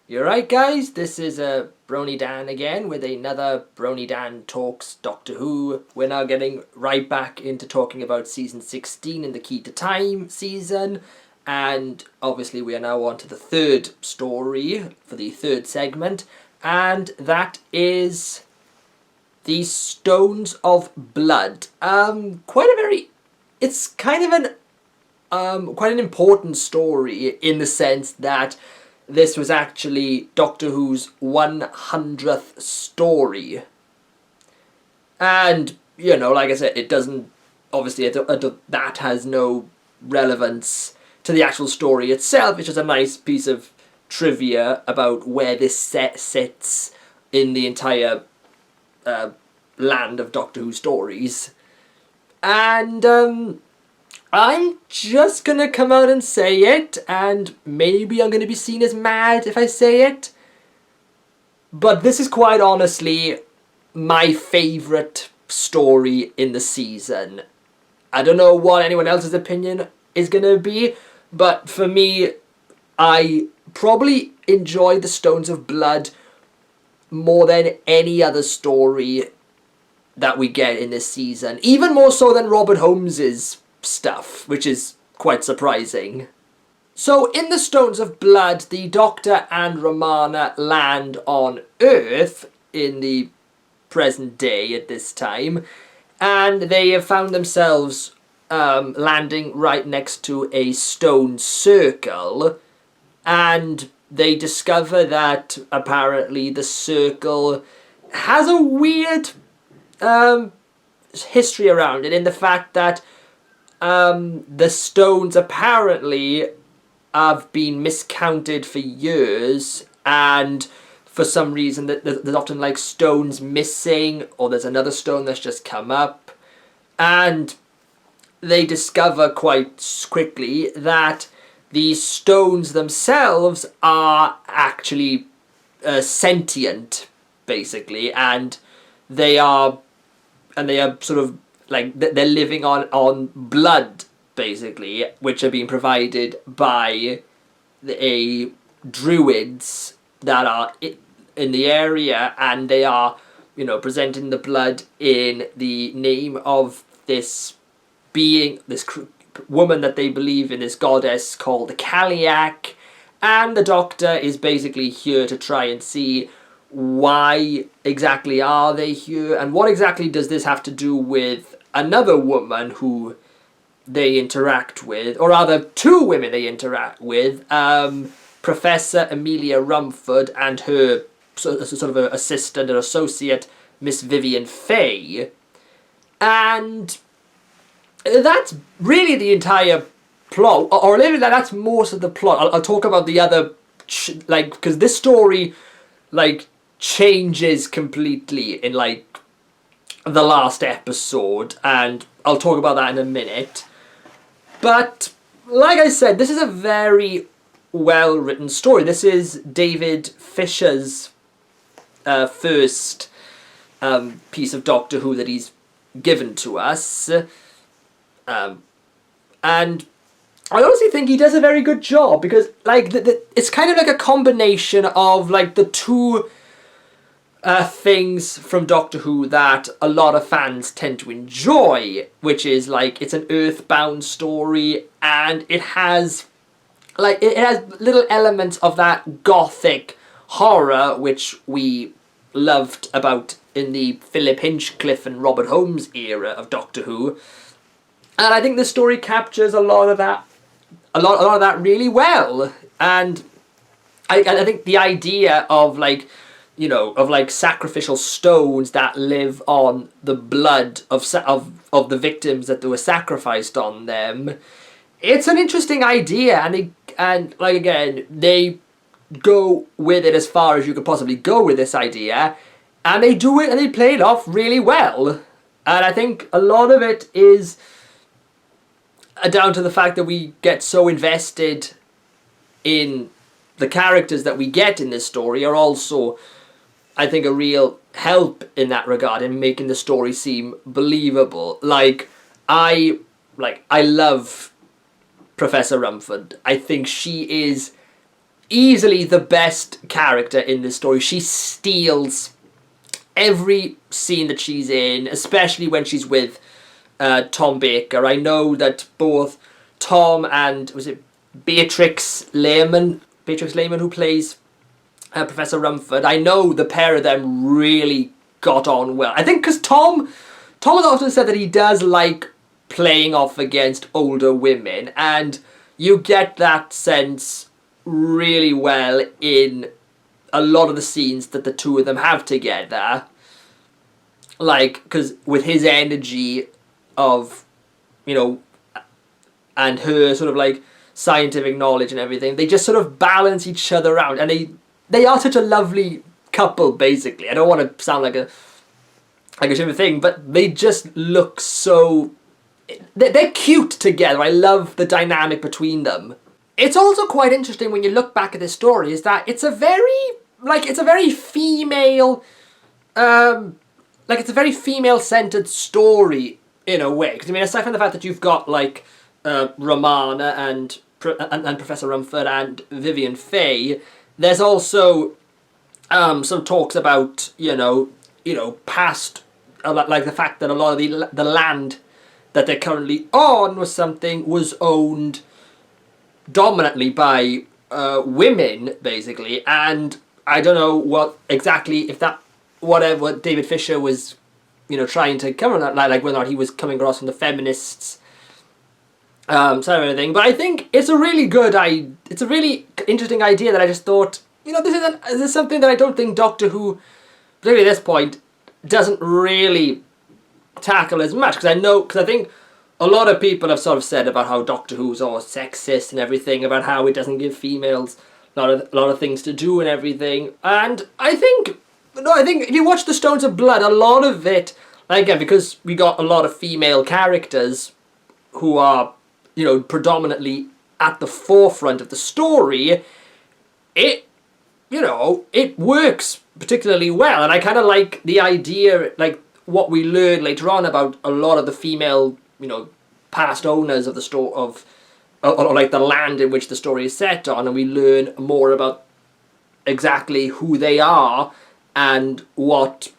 You're right, guys. This is BronyDan again with another BronyDan Talks Doctor Who. We're now getting right back into talking about season 16 in the Key to Time season. And obviously we are now on to the third story for the third segment. And that is the Stones of Blood. It's kind of quite an important story in the sense that this was actually Doctor Who's 100th story. And, you know, like I said, it doesn't, obviously, that has no relevance to the actual story itself. It's just a nice piece of trivia about where this set sits in the entire land of Doctor Who stories. And, I'm just gonna come out and say it, and maybe I'm gonna be seen as mad if I say it, but this is quite honestly my favourite story in the season. I don't know what anyone else's opinion is gonna be, but for me, I probably enjoy the Stones of Blood more than any other story that we get in this season, even more so than Robert Holmes's stuff, which is quite surprising. So in the Stones of Blood, the Doctor and Romana land on Earth in the present day at this time, and they have found themselves landing right next to a stone circle, and they discover that apparently the circle has a weird history around it, in the fact that the stones apparently have been miscounted for years, and for some reason there's often like stones missing, or there's another stone that's just come up, and they discover quite quickly that these stones themselves are actually sentient, basically, and they are sort of like they're living on blood, basically, which are being provided by a druids that are in the area, and they are, you know, presenting the blood in the name of this being, this woman that they believe in, this goddess called Kaliak, and the Doctor is basically here to try and see why exactly are they here, and what exactly does this have to do with another woman who they interact with, or rather two women they interact with, Professor Amelia Rumford and her sort of assistant or associate, Miss Vivian Fay. And that's really the entire plot, or maybe that's most of the plot. I'll talk about the other, like, because this story, like, changes completely in, like, the last episode, and I'll talk about that in a minute. But like I said, this is a very well written story. This is David Fisher's first piece of Doctor Who that he's given to us, and I honestly think he does a very good job, because like it's kind of like a combination of like the two things from Doctor Who that a lot of fans tend to enjoy, which is like it's an earthbound story, and it has little elements of that gothic horror which we loved about in the Philip Hinchcliffe and Robert Holmes era of Doctor Who, and I think this story captures a lot of that really well. And I think the idea of like, you know, of like sacrificial stones that live on the blood of the victims that were sacrificed on them, it's an interesting idea, and like again, they go with it as far as you could possibly go with this idea, and they do it and they play it off really well. And I think a lot of it is down to the fact that we get so invested in the characters that we get in this story, are also, I think, a real help in that regard, in making the story seem believable. I love Professor Rumford. I think she is easily the best character in this story. She steals every scene that she's in, especially when she's with Tom Baker. I know that both Tom and, was it Beatrix Lehman, who plays Professor Rumford, I know the pair of them really got on well. I think because Tom has often said that he does like playing off against older women, and you get that sense really well in a lot of the scenes that the two of them have together. Like, because with his energy of, you know, and her sort of like scientific knowledge and everything, they just sort of balance each other out, and they are such a lovely couple, basically. I don't want to sound like a different thing, but they just look so... They're cute together. I love the dynamic between them. It's also quite interesting when you look back at this story, is that it's a very female... it's a very female-centered story, in a way. Because, I mean, aside from the fact that you've got, like, Romana and Professor Rumford and Vivian Fay, there's also some talks about, you know, past, like the fact that a lot of the land that they're currently on was owned dominantly by women, basically, and I don't know what exactly, if that, whatever David Fisher was, you know, trying to cover that, like whether or not he was coming across from the feminists side of anything, but I think it's a really it's a really interesting idea that I just thought, you know, this is something that I don't think Doctor Who, particularly at this point, doesn't really tackle as much, because I think a lot of people have sort of said about how Doctor Who's all sexist and everything, about how it doesn't give females a lot of things to do and everything, and I think if you watch The Stones of Blood, a lot of it, again, because we got a lot of female characters who are, you know, predominantly at the forefront of the story, it works particularly well, and I kind of like the idea, like what we learn later on about a lot of the female, you know, past owners of the store of like the land in which the story is set on, and we learn more about exactly who they are and what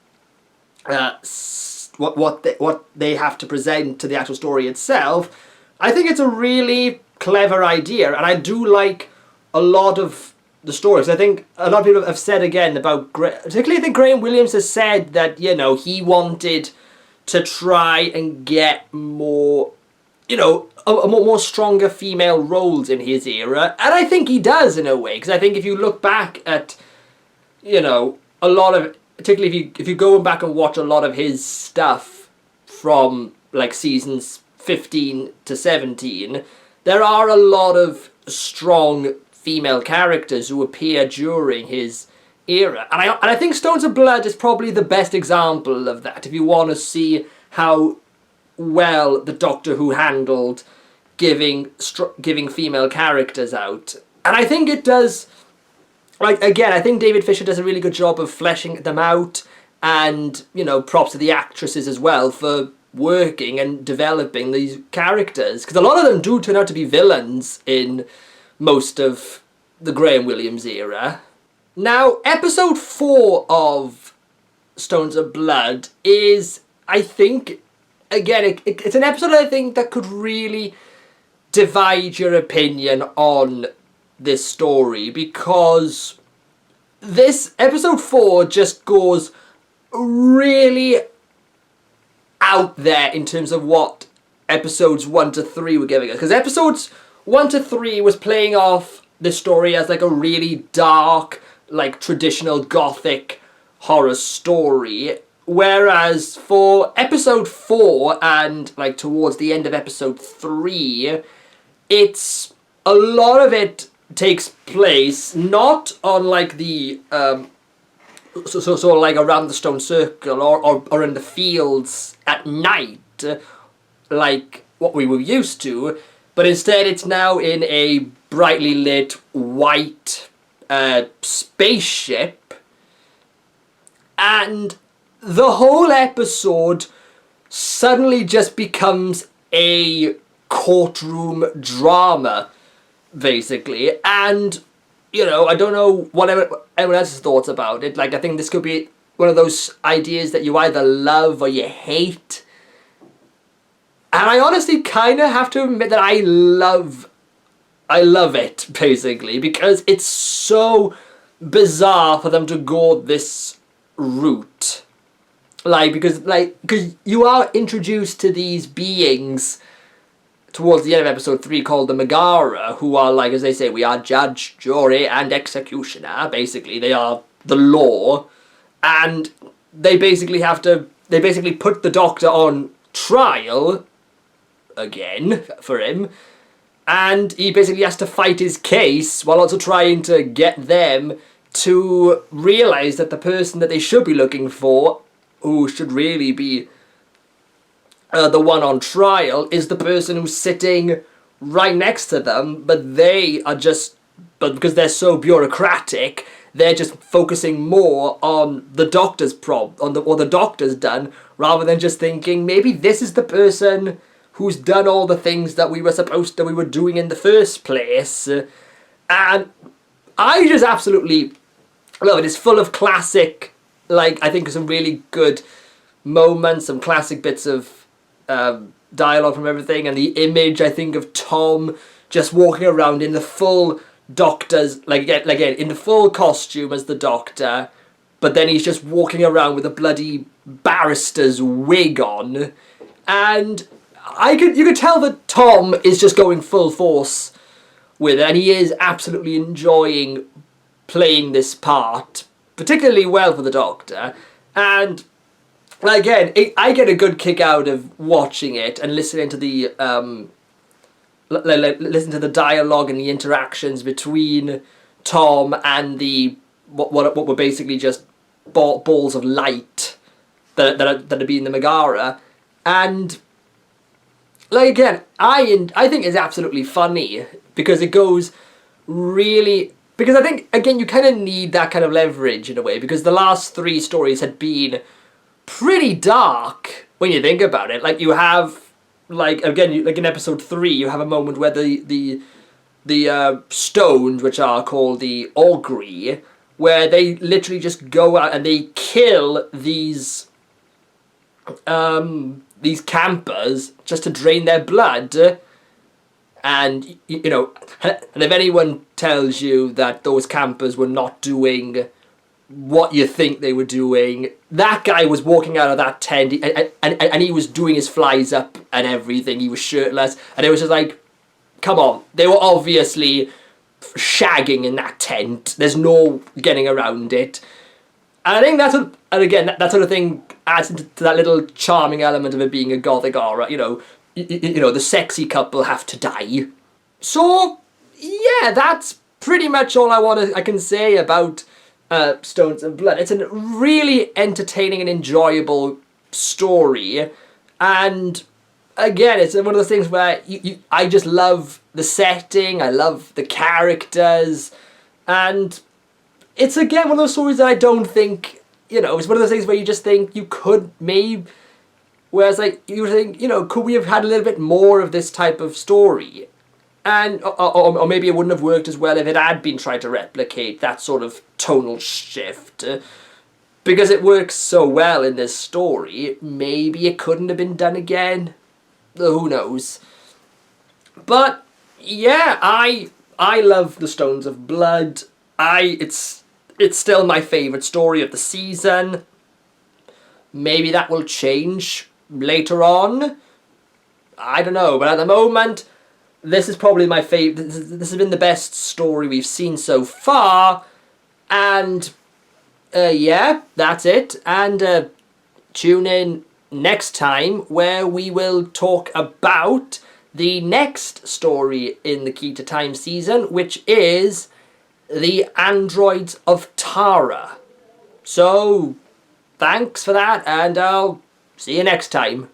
they have to present to the actual story itself. I think it's a really clever idea, and I do like a lot of the stories. I think a lot of people have said again about, particularly I think Graham Williams has said that, you know, he wanted to try and get more, you know, a more stronger female roles in his era, and I think he does in a way, because I think if you look back at, you know, a lot of, particularly if you go back and watch a lot of his stuff from like seasons 15 to 17, there are a lot of strong female characters who appear during his era, and I think Stones of Blood is probably the best example of that, if you want to see how well the Doctor Who handled giving female characters out. And I think it does, like, again, I think David Fisher does a really good job of fleshing them out, and, you know, props to the actresses as well for working and developing these characters, because a lot of them do turn out to be villains in most of the Graham Williams era. Now, episode 4 of Stones of Blood is, I think, again, it's an episode I think that could really divide your opinion on this story, because this episode 4 just goes really out there in terms of what episodes 1 to 3 were giving us, because episodes 1 to 3 was playing off this story as like a really dark, like traditional gothic horror story, whereas for episode 4 and like towards the end of episode 3, it's a lot of it takes place not on like the so like around the stone circle or in the fields at night, like what we were used to, but instead it's now in a brightly lit white spaceship, and the whole episode suddenly just becomes a courtroom drama, basically, and you know, I don't know what everyone else's thoughts about it. Like, I think this could be one of those ideas that you either love or you hate. And I honestly kind of have to admit that I love it, basically, because it's so bizarre for them to go this route. Like, because you are introduced to these beings towards the end of episode 3 called the Megara, who are, like, as they say, we are judge, jury, and executioner. Basically, they are the law. And they basically put the Doctor on trial again for him, and he basically has to fight his case while also trying to get them to realise that the person that they should be looking for, who should really be the one on trial, is the person who's sitting right next to them, but because they're so bureaucratic, they're just focusing more on the Doctor's what the Doctor's done, rather than just thinking, maybe this is the person who's done all the things that we were doing in the first place. And I just absolutely love it. It's full of classic, like, I think some really good moments, some classic bits of dialogue from everything, and the image, I think, of Tom just walking around in the full Doctor's, like again, in the full costume as the Doctor, but then he's just walking around with a bloody barrister's wig on, and you could tell that Tom is just going full force with it, and he is absolutely enjoying playing this part particularly well for the Doctor. And again, I get a good kick out of watching it and listening to the listen to the dialogue and the interactions between Tom and the what were basically just balls of light that are being the Megara. And like, again, I think it's absolutely funny because it goes really, because I think, again, you kind of need that kind of leverage in a way, because the last 3 stories had been pretty dark when you think about it. Like, you have, like, again, like in episode 3, you have a moment where the stones, which are called the Augury, where they literally just go out and they kill these campers just to drain their blood. And, you know, and if anyone tells you that those campers were not doing what you think they were doing, that guy was walking out of that tent, and he was doing his flies up and everything. He was shirtless, and it was just like, come on, they were obviously shagging in that tent. There's no getting around it. And I think that sort of thing adds into that little charming element of it being a gothic horror. You know, the sexy couple have to die. So yeah, that's pretty much all I can say about Stones of Blood. It's a really entertaining and enjoyable story, and again, it's one of those things where I just love the setting, I love the characters, and it's, again, one of those stories that I don't think, it's one of those things where you just think you could maybe, whereas, like, you think, could we have had a little bit more of this type of story? And, or maybe it wouldn't have worked as well if it had been trying to replicate that sort of tonal shift. Because it works so well in this story, maybe it couldn't have been done again. Who knows? But, yeah, I love The Stones of Blood. It's still my favourite story of the season. Maybe that will change later on. I don't know, but at the moment, this is probably my favourite. This has been the best story we've seen so far. And, yeah, that's it. And tune in next time where we will talk about the next story in the Key to Time season, which is The Androids of Tara. So, thanks for that, and I'll see you next time.